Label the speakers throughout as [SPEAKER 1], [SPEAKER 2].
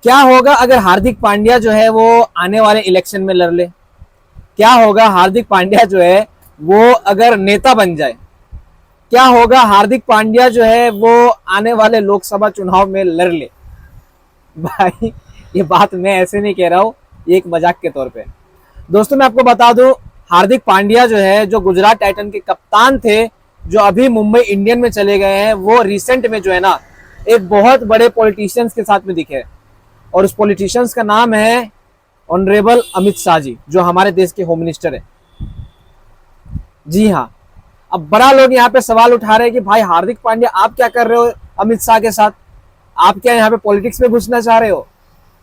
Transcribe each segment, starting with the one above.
[SPEAKER 1] क्या होगा अगर हार्दिक पांड्या जो है वो आने वाले इलेक्शन में लड़ ले? क्या होगा हार्दिक पांड्या जो है वो अगर नेता बन जाए? क्या होगा हार्दिक पांड्या जो है वो आने वाले लोकसभा चुनाव में लड़ ले? भाई ये बात मैं ऐसे नहीं कह रहा हूँ, ये एक मजाक के तौर पे। दोस्तों मैं आपको बता दूं, हार्दिक पांड्या जो है जो गुजरात टाइटन के कप्तान थे, जो अभी मुंबई इंडियन में चले गए हैं, वो रिसेंट में जो है ना एक बहुत बड़े पॉलिटिशियंस के साथ में दिखे। और उस पॉलिटिशियंस का नाम है ऑनरेबल अमित शाह जी, जो हमारे देश के होम मिनिस्टर है। जी हाँ। अब बड़ा लोग यहाँ पे सवाल उठा रहे हैं कि भाई हार्दिक पांड्या आप क्या कर रहे हो अमित शाह के साथ? आप क्या यहाँ पे पॉलिटिक्स में घुसना चाह रहे हो?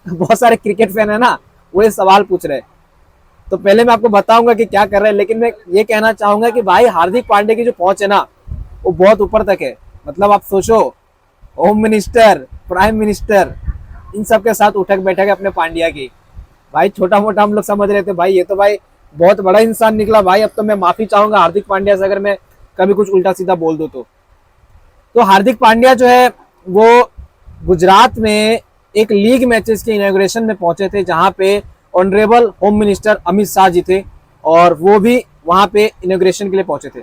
[SPEAKER 1] बहुत सारे क्रिकेट फैन है ना, वो ये सवाल पूछ रहे हैं। तो पहले मैं आपको बताऊंगा कि क्या कर रहे हैं, लेकिन मैं ये कहना चाहूंगा कि भाई हार्दिक पांड्या की जो पहुंच है ना वो बहुत ऊपर तक है। मतलब आप सोचो, होम मिनिस्टर, प्राइम मिनिस्टर, इन सब के साथ उठक बैठक है अपने पांड्या की। भाई छोटा मोटा हम लोग समझ रहे थे भाई ये तो भाई बहुत बड़ा इंसान निकला भाई। अब तो मैं माफी चाहूंगा हार्दिक पांड्या से अगर मैं कभी कुछ उल्टा सीधा बोल दूं तो हार्दिक पांड्या जो है वो गुजरात में एक लीग मैचेस के इनॉग्रेशन में पहुंचे थे, जहां पे honourable home minister Amit Shah ji थे और वो भी वहां पे इनॉग्रेशन के लिए पहुंचे थे।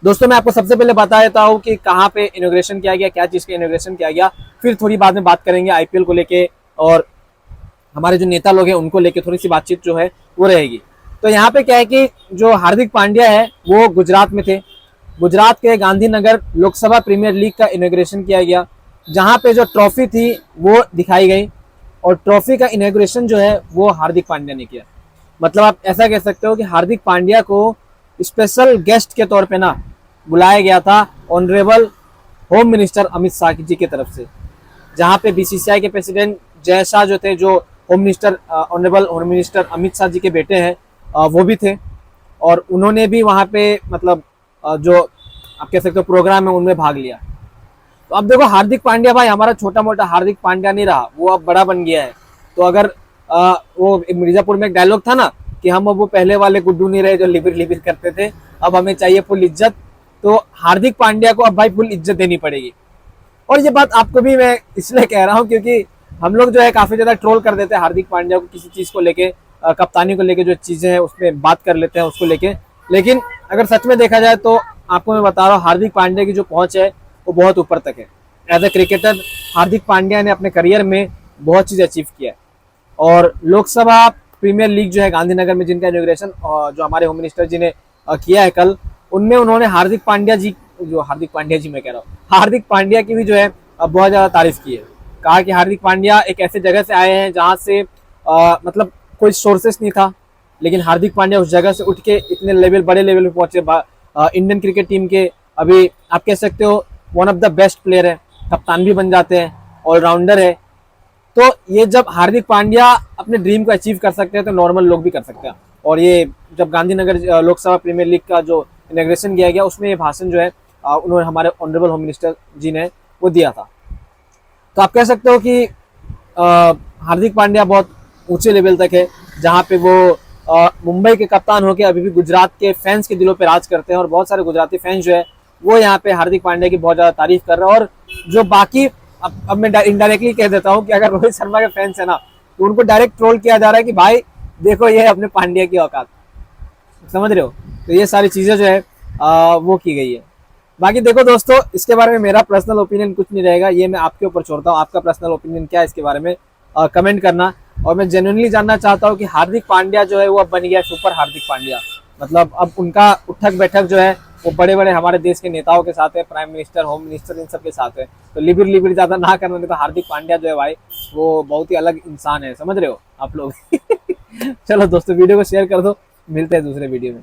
[SPEAKER 1] दोस्तों मैं आपको सबसे पहले बता देता हूँ कि कहाँ पे इनॉग्रेशन किया गया, क्या चीज का इनॉग्रेशन किया गया, फिर थोड़ी बाद में बात करेंगे आईपीएल को लेके और हमारे जो नेता लोग हैं उनको लेके थोड़ी सी बातचीत जो है वो रहेगी। तो यहाँ पे क्या है कि जो हार्दिक पांड्या है वो गुजरात में थे। गुजरात के गांधीनगर लोकसभा प्रीमियर लीग का इनॉग्रेशन किया गया, जहाँ पे जो ट्रॉफी थी वो दिखाई गई और ट्रॉफी का इनॉग्रेशन जो है वो हार्दिक पांड्या ने किया। मतलब आप ऐसा कह सकते हो कि हार्दिक पांड्या को स्पेशल गेस्ट के तौर पे ना बुलाया गया था honourable home minister Amit Shah ji की तरफ से, जहाँ पे बीसीसीआई के प्रेसिडेंट जय शाह जो थे, जो home minister honourable home minister Amit Shah ji के बेटे हैं, वो भी थे और उन्होंने भी वहाँ पे मतलब जो आप कह सकते हो प्रोग्राम है उनमें भाग लिया। तो अब देखो हार्दिक पांड्या भाई हमारा छोटा मोटा हार्दिक पांड्या नहीं रहा, वो अब बड़ा बन गया है। तो अगर वो मिर्जापुर में एक डायलॉग था ना कि हम अब वो पहले वाले गुड्डू नहीं रहे जो लिबिर लिबिर करते थे, अब हमें चाहिए फुल इज्जत। तो हार्दिक पांड्या को अब भाई फुल इज्जत देनी पड़ेगी। और ये बात आपको भी मैं इसलिए कह रहा हूँ क्योंकि हम लोग जो है काफी ज्यादा ट्रोल कर देते हैं हार्दिक पांड्या को किसी चीज को लेके, कप्तानी को लेके जो चीजें हैं उसमें बात कर लेते हैं उसको लेके। लेकिन अगर सच में देखा जाए तो आपको मैं बता रहा हूँ हार्दिक पांड्या की जो पहुंच है वो बहुत ऊपर तक है। As a cricketer Hardik Pandya ने अपने करियर में बहुत चीज अचीव किया है। और लोकसभा प्रीमियर लीग जो है गांधीनगर में जिनका इनॉग्रेशन जो हमारे होम मिनिस्टर जी ने किया है कल, उनमें उन्होंने हार्दिक पांड्या जी मैं कह रहा हूँ हार्दिक पांड्या की भी जो है बहुत ज्यादा तारीफ की है। कहा कि हार्दिक पांड्या एक ऐसे जगह से आए हैं जहां से मतलब कोई सोर्सेस नहीं था, लेकिन हार्दिक पांड्या उस जगह से उठ के इतने लेवल बड़े लेवल पे पहुंचे। इंडियन क्रिकेट टीम के अभी आप कह सकते हो one of the best player है, कप्तान भी बन जाते हैं, ऑलराउंडर है। तो ये जब हार्दिक पांड्या अपने ड्रीम को अचीव कर सकते हैं तो नॉर्मल लोग भी कर सकते हैं। और ये जब गांधीनगर लोकसभा प्रीमियर लीग का जो इनॉग्रेशन किया गया उसमें ये भाषण जो है उन्होंने हमारे ऑनरेबल होम मिनिस्टर जी ने वो दिया था। तो आप कह सकते हो कि हार्दिक पांड्या बहुत ऊंचे लेवल तक है, जहाँ पे वो मुंबई के कप्तान होकर अभी भी गुजरात के फैंस के दिलों पे राज करते हैं। और बहुत सारे गुजराती फैंस जो है वो यहाँ पे हार्दिक पांड्या की बहुत ज्यादा तारीफ कर रहे हैं। और जो बाकी अब मैं इनडायरेक्टली कह देता हूँ कि अगर रोहित शर्मा के फैंस है ना तो उनको डायरेक्ट ट्रोल किया जा रहा है कि भाई देखो ये अपने पांड्या की औकात, समझ रहे हो। तो ये सारी चीजें जो है वो की गई है। बाकी देखो दोस्तों, इसके बारे में मेरा पर्सनल ओपिनियन कुछ नहीं रहेगा, ये मैं आपके ऊपर छोड़ता हूँ। आपका पर्सनल ओपिनियन क्या है इसके बारे में कमेंट करना। और मैं जेन्युइनली जानना चाहता हूँ कि हार्दिक पांड्या जो है वो अब बन गया सुपर हार्दिक पांड्या। मतलब अब उनका उठक बैठक जो है वो बड़े बड़े हमारे देश के नेताओं के साथ है, प्राइम मिनिस्टर, होम मिनिस्टर, इन सब के साथ है। तो लिबिर लिबिर ज्यादा ना करने में तो हार्दिक पांड्या जो है भाई वो बहुत ही अलग इंसान है, समझ रहे हो आप लोग। चलो दोस्तों वीडियो को शेयर कर दो, मिलते हैं दूसरे वीडियो में।